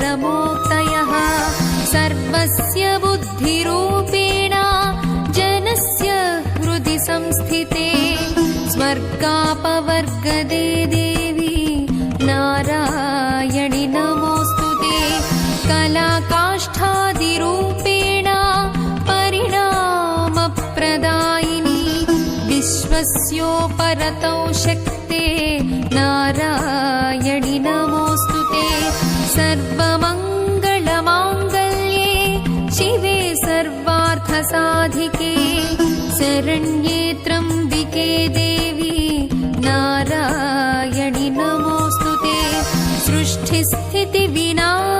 परमोक्तयः सर्वस्य बुद्धिरूपेण जनस्य हृदि संस्थिते स्वर्गापवर्गदे देवी नारायणि नमोऽस्तुते कलाकाष्ठादिरूपेण परिणामप्रदायिनि विश्वस्योपरतौ शक्ते नारायणि नमोऽस्तुते सर्वमङ्गलमाङ्गल्ये शिवे सर्वार्थसाधिके शरण्ये त्र्यम्बिके देवी नारायणि नमोऽस्तुते सृष्टिस्थितिविनाशिनि